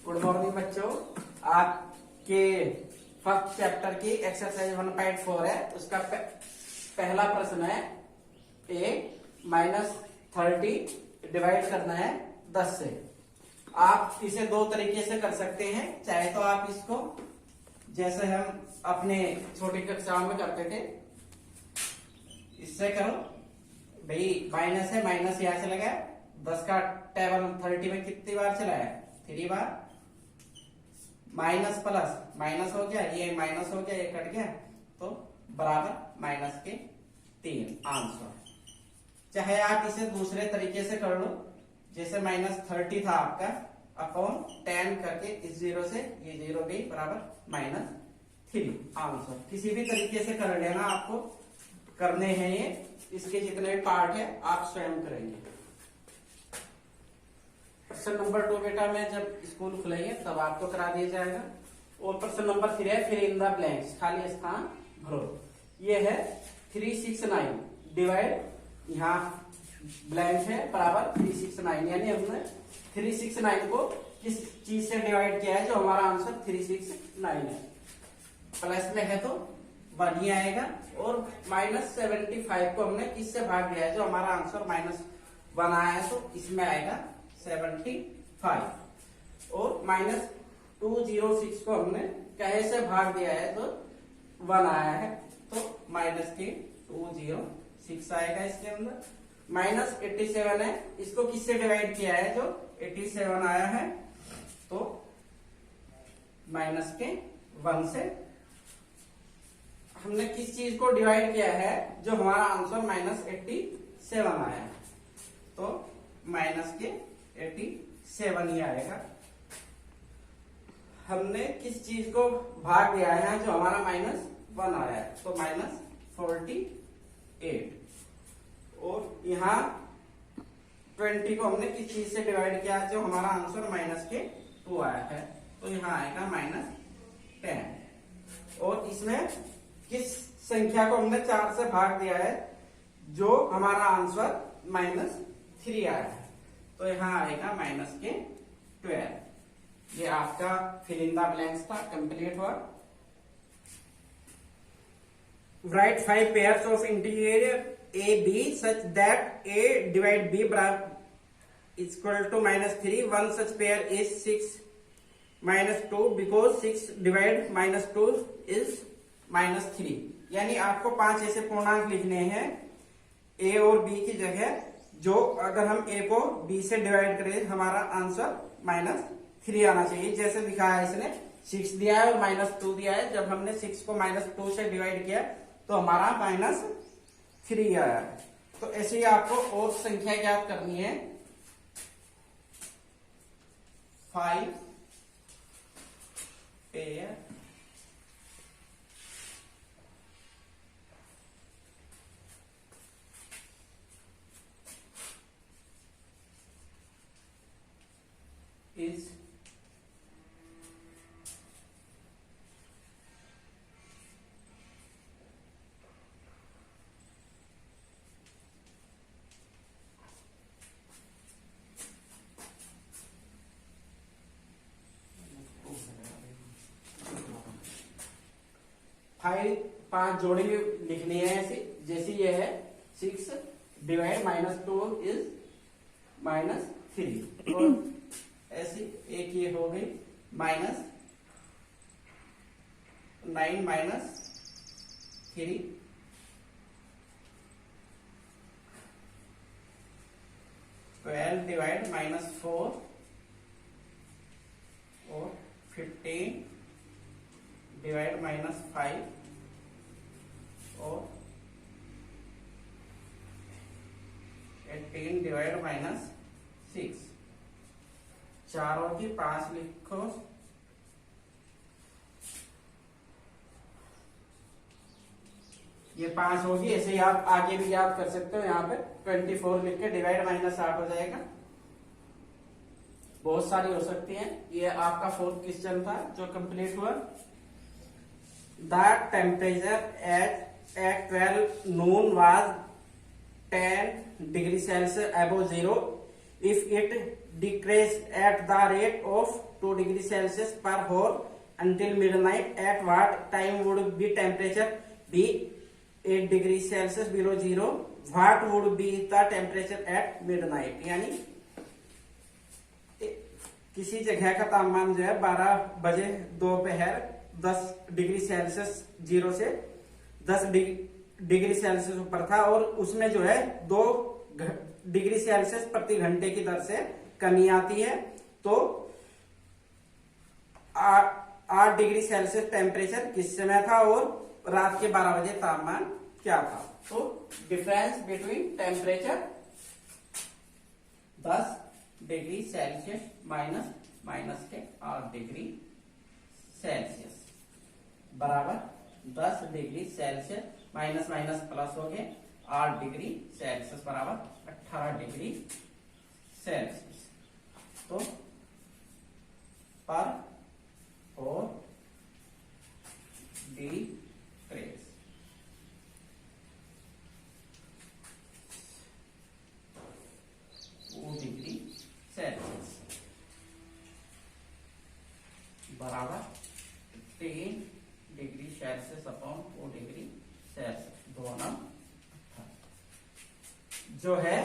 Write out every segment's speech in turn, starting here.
Good morning बच्चों। आपके first chapter की एक्सरसाइज 1.4 है। उसका पहला प्रश्न है a -30 डिवाइड करना है 10 से। आप इसे दो तरीके से कर सकते हैं। चाहे तो आप इसको जैसे हम अपने छोटी कक्षाओं में करते थे, इससे करो भाई। माइनस है, माइनस यहां से लगा 10 का टेबल 30 में कितनी बार चला है? 3 बार। माइनस प्लस माइनस हो गया, ये माइनस हो गया, ये कट गया, तो बराबर माइनस के 3 आंसर। चाहे आप इसे दूसरे तरीके से कर लो, जैसे -30 था आपका, अपॉन 10 करके इस 0 से ये 0 भी बराबर -3 आंसर। किसी भी तरीके से कर लेना, आपको करने हैं ये। इसके जितने भी पार्ट है आप स्वयं करेंगे। प्रश्न नंबर 2 बेटा मैं जब स्कूल खुलेंगे तब आपको करा दिया जाएगा। और प्रश्न नंबर 3 है फिर इन द ब्लैंक्स, खाली स्थान भरो। ये है 369 डिवाइड, यहाँ ब्लैंक है, बराबर 369, यानी हमने 369 को किस चीज से डिवाइड किया है जो हमारा आंसर 369 है। प्लस में है तो 1 ही आएगा, और -75 को हमने किससे भाग दिया है जो हमारा आंसर -1 आया है, तो इसमें आएगा 75। और -206 को हमने कहे से भाग दिया है तो 1 आया है, तो -206 आएगा इसके अंदर। -87 है, इसको किससे डिवाइड किया है जो 87 आया है, तो -1 से हमने किस चीज को डिवाइड किया है जो हमारा आंसर -87 आया है, तो -87 ही आएगा। हमने किस चीज को भाग दिया है जो हमारा -1 आया है, तो -48। और यहाँ 20 को हमने किस चीज से डिवाइड किया जो हमारा आंसर -2 आया है, तो यहाँ आएगा -10। और इसमें किस संख्या को हमने 4 से भाग दिया है जो हमारा आंसर -3 आया है, तो यहाँ आएगा -12। ये आपका फिल इन द ब्लैंक्स था, कंप्लीट हुआ। Right 5 pairs of integer a b such that a divide b is equal to -3. One such pair is 6 -2 because 6 divide -2 is -3। यानी आपको 5 ऐसे पूर्णांक लिखने हैं a और b की जगह, जो अगर हम a को b से डिवाइड करें हमारा आंसर -3 आना चाहिए। जैसे दिखाया है इसने, 6 दिया है और -2 दिया है। जब हमने 6 को -2 से डिवाइड किया तो हमारा -3 आया है। तो ऐसे ही आपको और संख्या ज्ञात करनी है। 5 पेयर is पांच जोड़ी लिखनी है ऐसी, जैसी ये है 6 डिवाइड -2 इज -3। और ऐसी एक ये हो गई -9 -3, 12 डिवाइड -4, और 15 डिवाइड -5, और 18 डिवाइड -6। चारों की 5 लिखो। ये 5 होगी। ऐसे ही आप आगे भी याद कर सकते हो। यहाँ पे 24 लिख के डिवाइड -8 हो जाएगा। बहुत सारी हो सकती हैं। ये आपका 4th क्वेश्चन था जो कंप्लीट हुआ। The temperature at 12 noon was 10 degrees Celsius above zero if it decrease at the rate of 2 degree Celsius per hour until midnight. At what time would be temperature be 8 degree Celsius below zero? What would be the temperature at midnight? यानी किसी जगह का तापमान जो है 12 बजे दोपहर 10 degree Celsius 0 से 10 डिग्री सेल्सियस ऊपर था और उसमें जो है 2 डिग्री सेल्सियस प्रति घंटे की दर से कमी आती है, तो 8 डिग्री सेल्सियस टेम्परेचर किस समय था और रात के 12 बजे तापमान क्या था। तो difference between temperature 10 degree Celsius minus के 8 डिग्री सेल्सियस बराबर 10 डिग्री सेल्सियस माइनस प्लस हो गए 8 डिग्री सेल्सियस बराबर 18 डिग्री सेल्सियस। तो पर और डिक्रीज डिग्री सेल्सियस बराबर 10 degree Celsius upon 4 degree Celsius दोनों जो है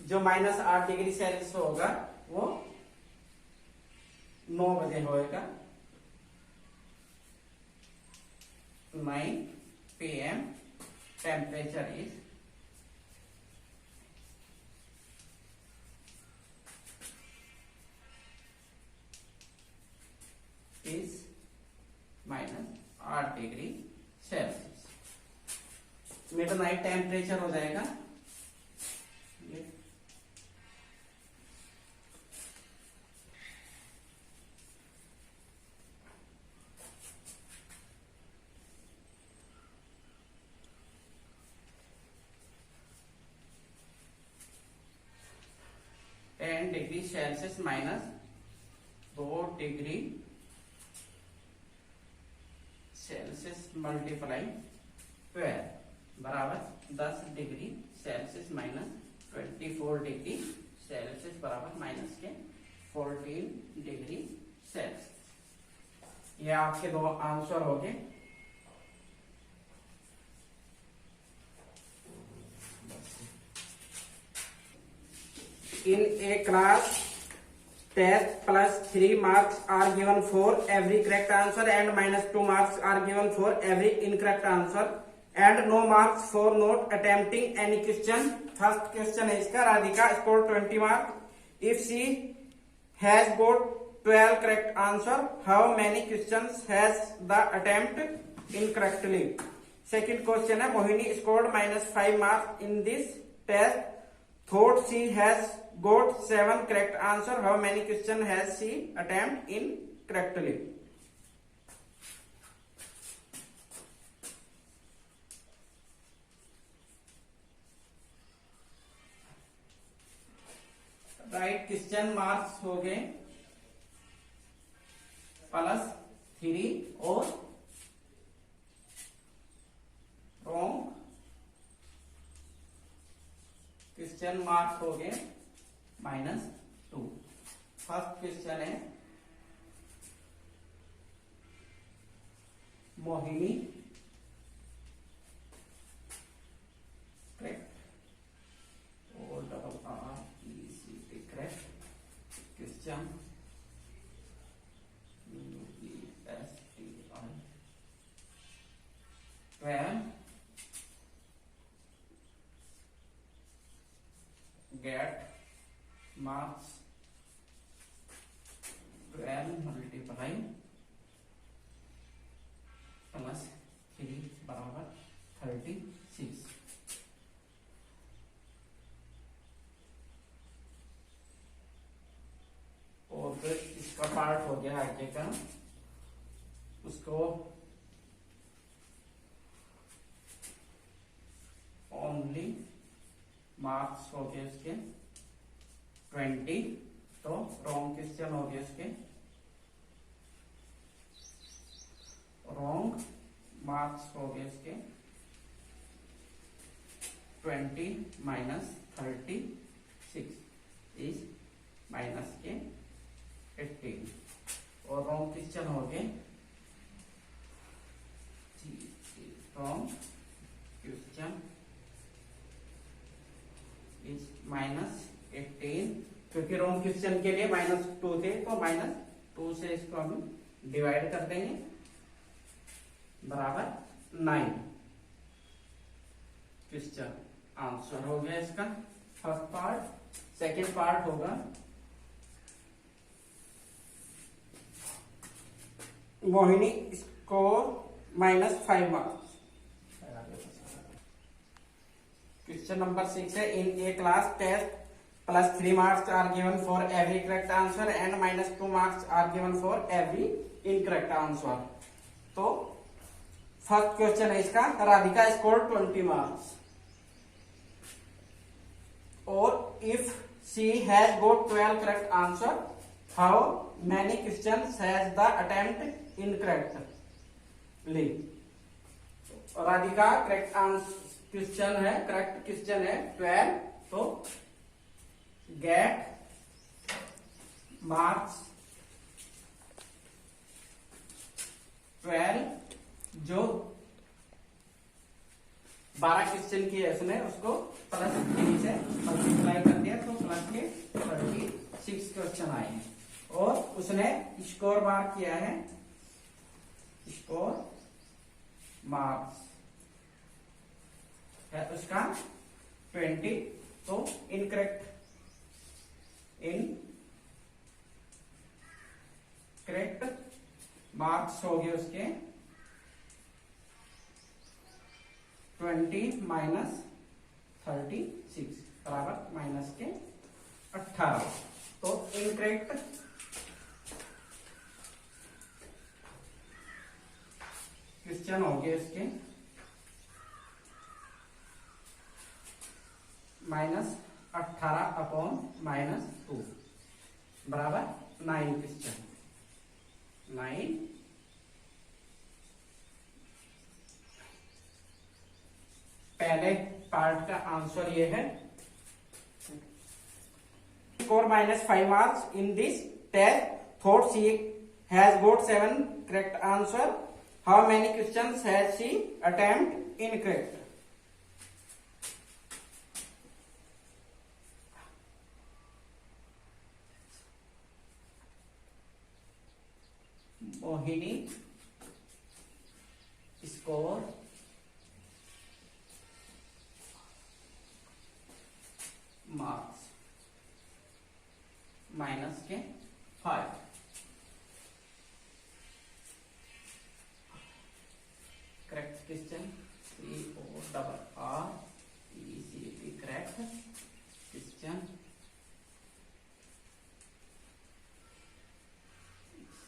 जो -8 डिग्री सेल्सियस होगा वो 9 बजे होएगा 9 PM temperature is -8 degree Celsius. Midnight temperature हो जाएगा -10 degree Celsius -2 degree Celsius multiply 12 बराबर 10 डिग्री सेल्सियस -24 डिग्री सेल्सियस बराबर -14 डिग्री सेल्सियस। ये आपके दो आंसर हो गए। In a class test +3 marks are given for every correct answer and -2 marks are given for every incorrect answer and no marks for not attempting any question. First question है इसका, Radhika scored 20 marks. If she has got 12 correct answer, how many questions has the attempt incorrectly? Second question है, Mohini scored -5 marks in this test. Thought she has got 7 correct answer. How many question has she attempt incorrectly? Right question marks हो गए +3 और wrong question marks हो गए -2। First question है Mohini correct और RECT correct question get marks 12 multiply +3 बराबर 36। और फिर इसका पार्ट हो गया आगे का, उसको ओनली मार्क्स हो गए उसके 20, तो रॉन्ग क्वेश्चन हो गए उसके, रॉन्ग मार्क्स हो गए उसके 20 - 36 इज माइनस के 18 और रॉन्ग क्वेश्चन हो गए रॉन्ग क्वेश्चन इज -18 क्योंकि रॉन्ग क्वेश्चन के लिए -2 थे तो -2 से इसको हम डिवाइड कर देंगे बराबर 9 क्वेश्चन आंसर हो गया इसका फर्स्ट पार्ट। सेकेंड पार्ट होगा Mohini score -5 marks. Question number 6 है इन ए class test +3 marks are given for every correct answer and -2 marks are given for every incorrect answer। तो फर्स्ट क्वेश्चन है इसका राधिका स्कोर 20 मार्क्स और if she has got 12 correct answer how many questions has the attempt incorrectly. Radhika correct answer question है correct question है 12 तो get marks 12 जो 12 question की है उसने उसको +3 से मल्टीप्लाई कर दिया तो प्लस के 36 क्वेश्चन आए हैं और उसने स्कोर मार्क किया है स्कोर मार्क्स है उसका 20 तो इनकरेक्ट मार्क्स हो गए उसके 20 - 36 बराबर माइनस के 18 तो इनकरेक्ट क्वेश्चन हो गए उसके -18 अपॉन -2 बराबर 9 क्वेश्चन 9 पहले पार्ट का आंसर ये है score -5 marks in this test thought she has got 7 correct answer how many questions has she attempt incorrect. Mohini score marks minus के 5 correct question CORRECT correct question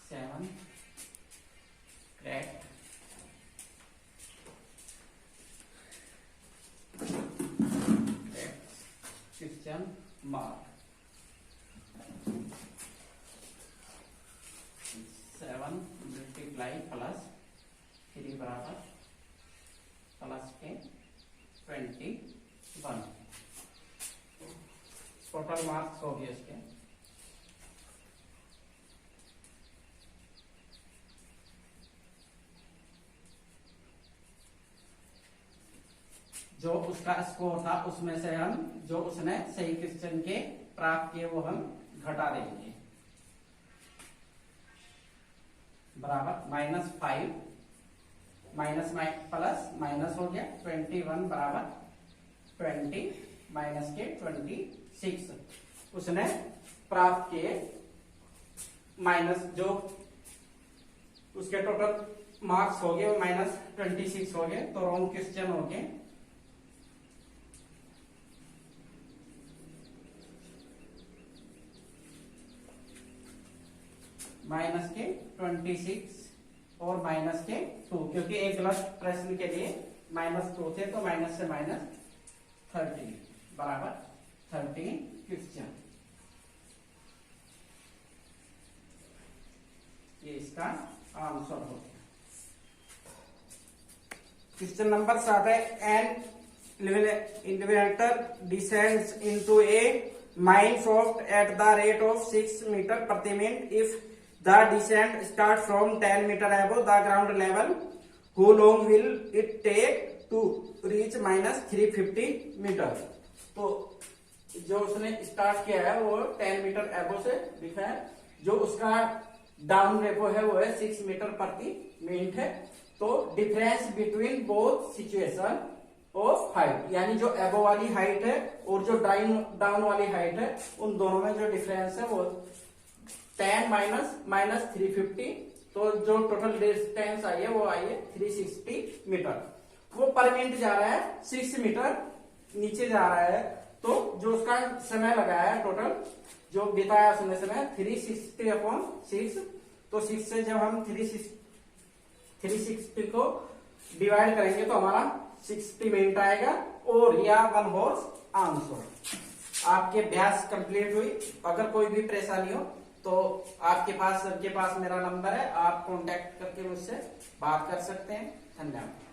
7 correct question mark 7 multiply +3 बराबर plus के 21 total marks हो गए इसके जो उसका score था उसमें से हम जो उसने सही क्वेश्चन के प्राप्त किए वो हम घटा देंगे बराबर -5 माइनस प्लस माइनस हो गया 21 बराबर 20 माइनस के 26 उसने प्राप्त किए माइनस जो उसके टोटल मार्क्स हो गए वो -26 हो गए तो रॉन्ग क्वेश्चन हो गए माइनस के 26 और माइनस के 2 क्योंकि एक गलत प्रश्न के लिए -2 थे तो माइनस से -13 बराबर 13 क्वेश्चन ये इसका आंसर हो गया। क्वेश्चन नंबर 7 है an individual descends into a mines of at the rate of 6 metre प्रति मिनट if the descent start from 10 metre above the ground level, how long will it take to reach -350 metre. तो जो उसने start किया है वो 10 metre एबो से लिखा है, जो उसका डाउन रेपो है वो है 6 मीटर प्रति मिनट है। तो difference between both situation of height, यानी जो एबो वाली हाइट है और जो डाउन वाली हाइट है, उन दोनों में जो डिफरेंस है वो 10 माइनस 350, तो जो टोटल डिस्टेंस आई है वो आई है 360 मीटर। वो पर मिनट जा रहा है 6 मीटर नीचे जा रहा है, तो जो उसका समय लगा है टोटल जो बिताया उसने समय 360/6, तो 6 से जब हम 360 को डिवाइड करेंगे तो हमारा 60 मिनट आएगा, और या 1 हॉर्स आंसर। आपके अभ्यास कंप्लीट हुई। अगर कोई भी परेशानी हो तो आपके पास सबके पास मेरा नंबर है, आप कांटेक्ट करके मुझसे बात कर सकते हैं। धन्यवाद।